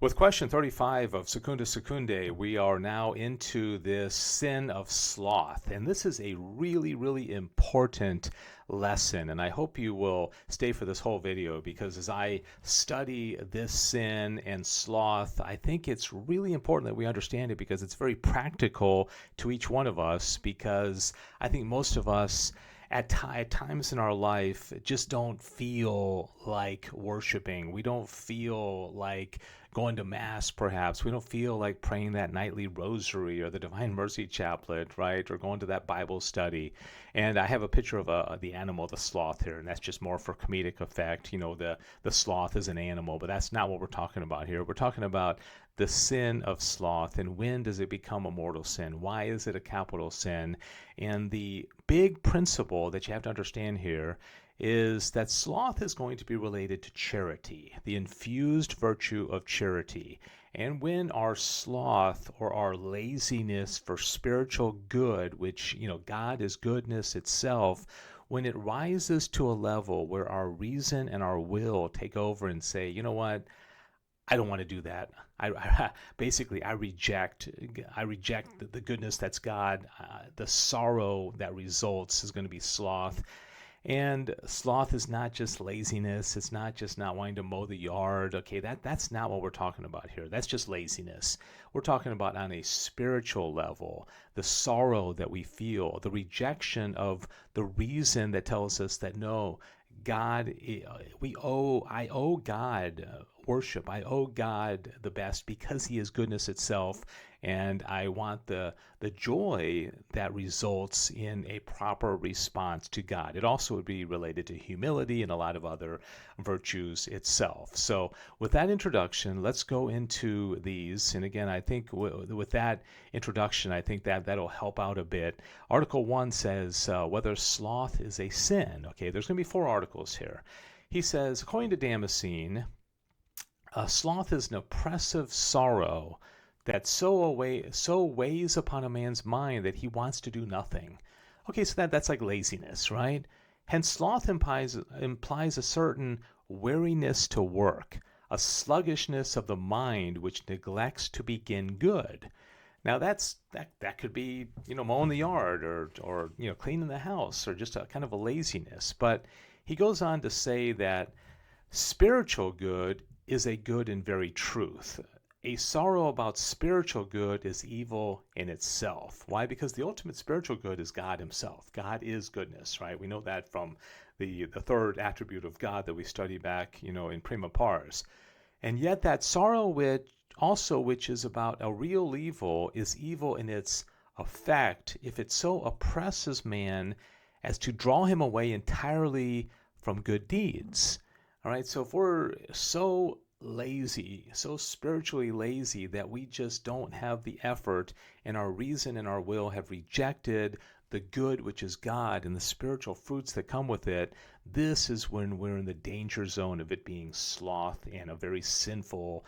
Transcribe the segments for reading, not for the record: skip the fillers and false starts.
With question 35 of Secunda Secundae, we are now into this sin of sloth. And this is a really, really important lesson. And I hope you will stay for this whole video because as I study this sin and sloth, I think it's really important that we understand it because it's very practical to each one of us because I think most of us at times in our life just don't feel like worshiping. We don't feel like going to mass, perhaps. We don't feel like praying that nightly rosary or the Divine Mercy Chaplet, right? Or going to that Bible study. And I have a picture of the animal, the sloth here, and that's just more for comedic effect. You know, the sloth is an animal, but that's not what we're talking about here. We're talking about the sin of sloth and when does it become a mortal sin? Why is it a capital sin? And the big principle that you have to understand here is that sloth is going to be related to charity, the infused virtue of charity. And when our sloth or our laziness for spiritual good, which, God is goodness itself, when it rises to a level where our reason and our will take over and say, you know what, I don't want to do that. Basically I reject the goodness that's God. The sorrow that results is going to be sloth. And sloth is not just laziness. It's not just not wanting to mow the yard. Okay, that's not what we're talking about here. That's just laziness. We're talking about on a spiritual level, the sorrow that we feel, the rejection of the reason that tells us that no, God, I owe God worship. I owe God the best because He is goodness itself, and I want the joy that results in a proper response to God. It also would be related to humility and a lot of other virtues itself. So, with that introduction, let's go into these. And again, I think with that introduction, I think that'll help out a bit. Article 1 says whether sloth is a sin. Okay, there's going to be 4 articles here. He says, according to Damascene, sloth is an oppressive sorrow that so weighs upon a man's mind that he wants to do nothing. Okay, so that's like laziness, right? Hence, sloth implies a certain weariness to work, a sluggishness of the mind which neglects to begin good. Now that could be mowing the yard or cleaning the house or just a kind of a laziness. But he goes on to say that spiritual good is a good in very truth. A sorrow about spiritual good is evil in itself. Why? Because the ultimate spiritual good is God Himself. God is goodness, right? We know that from the third attribute of God that we study back, in prima pars. And yet that sorrow which is about a real evil is evil in its effect if it so oppresses man as to draw him away entirely from good deeds. All right, so if we're so lazy, so spiritually lazy that we just don't have the effort and our reason and our will have rejected the good which is God and the spiritual fruits that come with it, this is when we're in the danger zone of it being sloth and a very sinful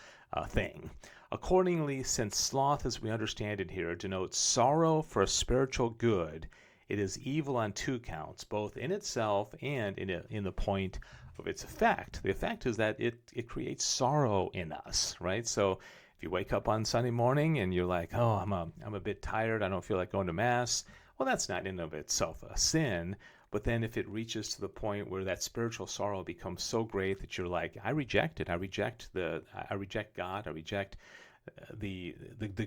thing. Accordingly, since sloth as we understand it here denotes sorrow for a spiritual good, it is evil on 2 counts, both in itself and in the point of its effect. The effect is that it creates sorrow in us, right? So if you wake up on Sunday morning and you're like, oh, I'm a bit tired, I don't feel like going to Mass, well, that's not in and of itself a sin. But then if it reaches to the point where that spiritual sorrow becomes so great that you're like, I reject it, I reject God, I reject the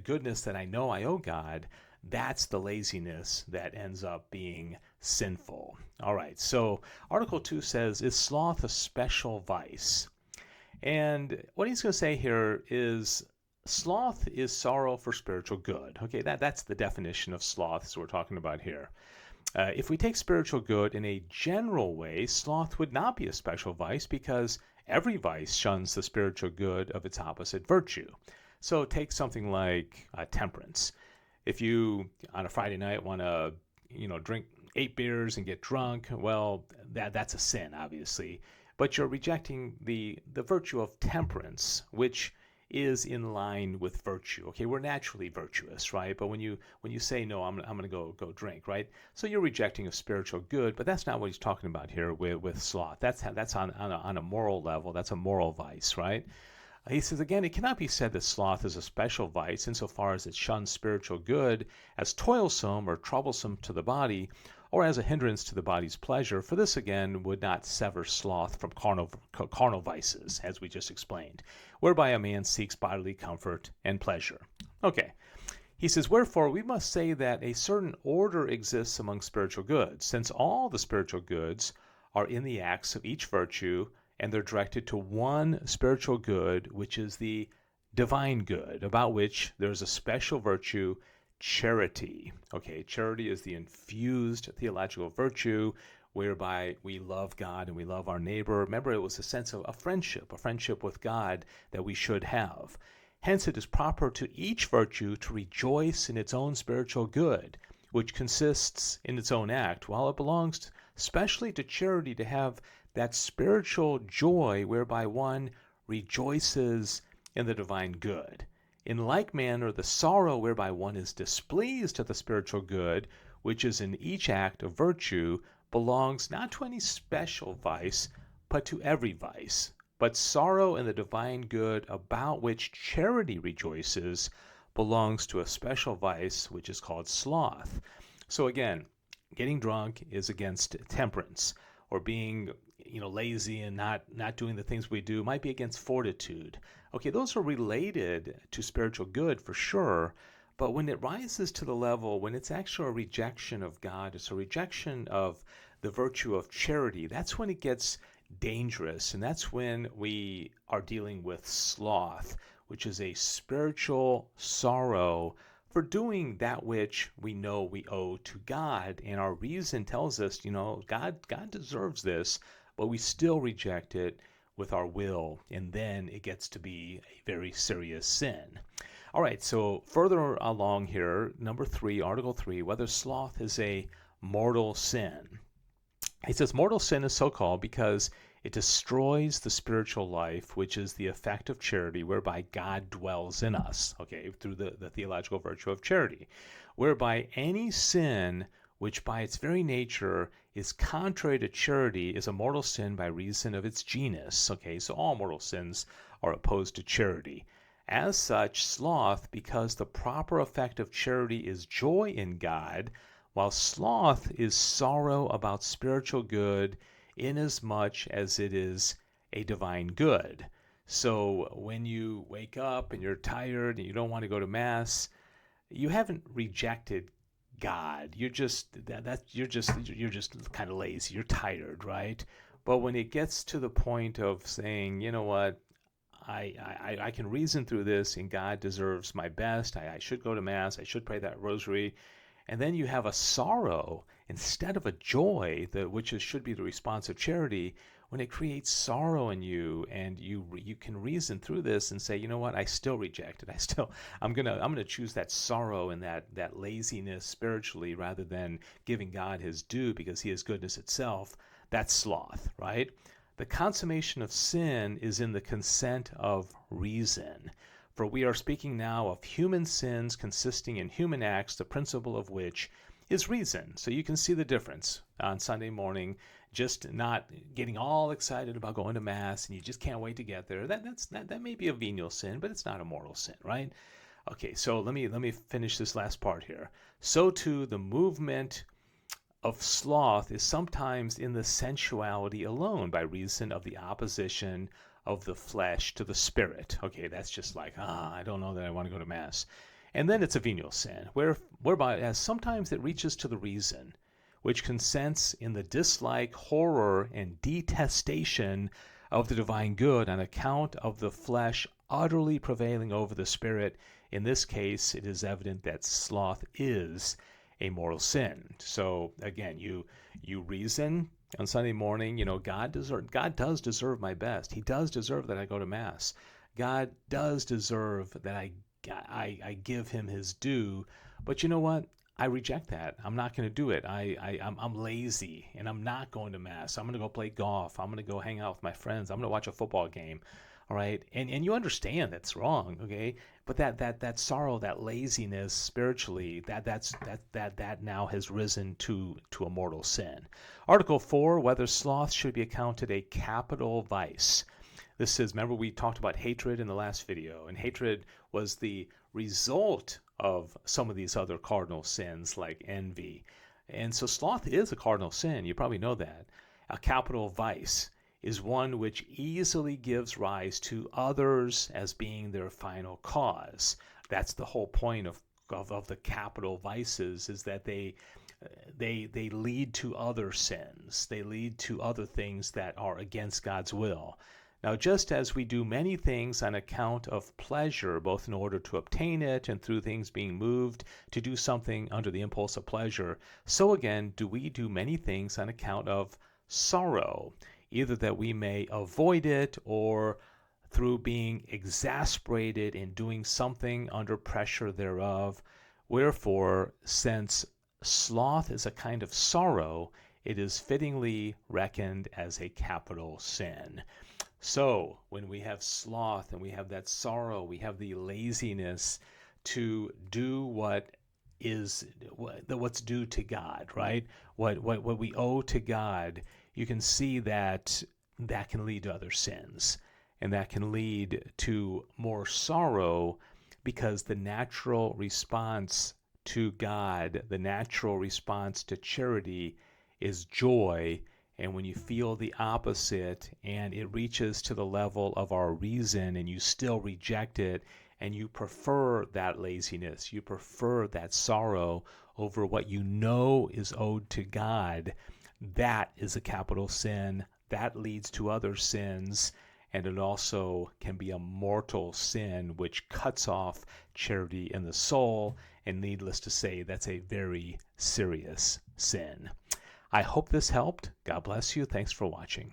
goodness that I know I owe God, that's the laziness that ends up being sinful. All right, so Article 2 says, is sloth a special vice? And what he's going to say here is sloth is sorrow for spiritual good. Okay, that's the definition of sloth as we're talking about here. If we take spiritual good in a general way, sloth would not be a special vice because every vice shuns the spiritual good of its opposite virtue. So take something like temperance. If you on a Friday night want to drink 8 beers and get drunk, well, that's a sin, obviously. But you're rejecting the virtue of temperance, which is in line with virtue. Okay, we're naturally virtuous, right? But when you say no, I'm going to go drink, right? So you're rejecting a spiritual good, but that's not what he's talking about here with sloth. That's on a moral level. That's a moral vice, right? He says, again, it cannot be said that sloth is a special vice insofar as it shuns spiritual good as toilsome or troublesome to the body, or as a hindrance to the body's pleasure, for this again would not sever sloth from carnal vices, as we just explained, whereby a man seeks bodily comfort and pleasure. Okay. He says, wherefore we must say that a certain order exists among spiritual goods, since all the spiritual goods are in the acts of each virtue, and they're directed to one spiritual good, which is the divine good, about which there's a special virtue, charity. Okay, charity is the infused theological virtue whereby we love God and we love our neighbor. Remember, it was a sense of a friendship with God that we should have. Hence, it is proper to each virtue to rejoice in its own spiritual good, which consists in its own act, while it belongs specially to charity to have that spiritual joy whereby one rejoices in the divine good. In like manner, the sorrow whereby one is displeased at the spiritual good, which is in each act of virtue, belongs not to any special vice, but to every vice. But sorrow in the divine good about which charity rejoices belongs to a special vice which is called sloth. So again, getting drunk is against temperance, or being lazy and not doing the things we do might be against fortitude. Okay, those are related to spiritual good for sure, but when it rises to the level when it's actually a rejection of God, it's a rejection of the virtue of charity, that's when it gets dangerous, and that's when we are dealing with sloth, which is a spiritual sorrow for doing that which we know we owe to God, and our reason tells us, God deserves this, but we still reject it with our will, and then it gets to be a very serious sin. All right, so further along here, number 3, Article 3, whether sloth is a mortal sin. He says mortal sin is so called because it destroys the spiritual life, which is the effect of charity, whereby God dwells in us, okay, through the theological virtue of charity, whereby any sin which by its very nature is contrary to charity is a mortal sin by reason of its genus, okay, so all mortal sins are opposed to charity. As such, sloth, because the proper effect of charity is joy in God, while sloth is sorrow about spiritual good, inasmuch as it is a divine good. So when you wake up and you're tired and you don't want to go to Mass, you haven't rejected God. You're just kind of lazy. You're tired, right? But when it gets to the point of saying, you know what, I can reason through this, and God deserves my best. I should go to Mass. I should pray that rosary. And then you have a sorrow instead of a joy, which should be the response of charity. When it creates sorrow in you, and you can reason through this and say, you know what, I still reject it. I'm gonna choose that sorrow and that laziness spiritually rather than giving God His due because He is goodness itself. That's sloth, right? The consummation of sin is in the consent of reason. For we are speaking now of human sins consisting in human acts, the principle of which is reason. So you can see the difference on Sunday morning, just not getting all excited about going to Mass, and you just can't wait to get there. That may be a venial sin, but it's not a mortal sin, right? Okay, so let me finish this last part here. So too, the movement of sloth is sometimes in the sensuality alone by reason of the opposition of the flesh to the spirit. Okay, that's just like, I don't know that I want to go to Mass. And then it's a venial sin, whereby as sometimes it reaches to the reason, which consents in the dislike, horror, and detestation of the divine good on account of the flesh utterly prevailing over the spirit. In this case, it is evident that sloth is a mortal sin. So again, you reason on Sunday morning, God does deserve my best. He does deserve that I go to Mass. God does deserve that I give Him His due. But you know what? I reject that. I'm not going to do it. I'm lazy, and I'm not going to Mass. I'm going to go play golf. I'm going to go hang out with my friends. I'm going to watch a football game. All right, and you understand that's wrong, okay? But that sorrow, that laziness spiritually, that now has risen to a mortal sin. Article 4, whether sloth should be accounted a capital vice. This is, remember we talked about hatred in the last video, and hatred was the result of some of these other cardinal sins like envy. And so sloth is a cardinal sin. You probably know that. A capital vice is one which easily gives rise to others as being their final cause. That's the whole point of the capital vices, is that they lead to other sins. They lead to other things that are against God's will. Now, just as we do many things on account of pleasure, both in order to obtain it and through things being moved to do something under the impulse of pleasure, so again do we do many things on account of sorrow, either that we may avoid it or through being exasperated in doing something under pressure thereof. Wherefore, since sloth is a kind of sorrow, it is fittingly reckoned as a capital sin. So, when we have sloth and we have that sorrow, we have the laziness to do what's due to God, right? What we owe to God, you can see that can lead to other sins, and that can lead to more sorrow, because the natural response to God, the natural response to charity is joy. And when you feel the opposite and it reaches to the level of our reason and you still reject it and you prefer that laziness, you prefer that sorrow over what you know is owed to God, that is a capital sin. That leads to other sins, and it also can be a mortal sin which cuts off charity in the soul, and needless to say, that's a very serious sin. I hope this helped. God bless you. Thanks for watching.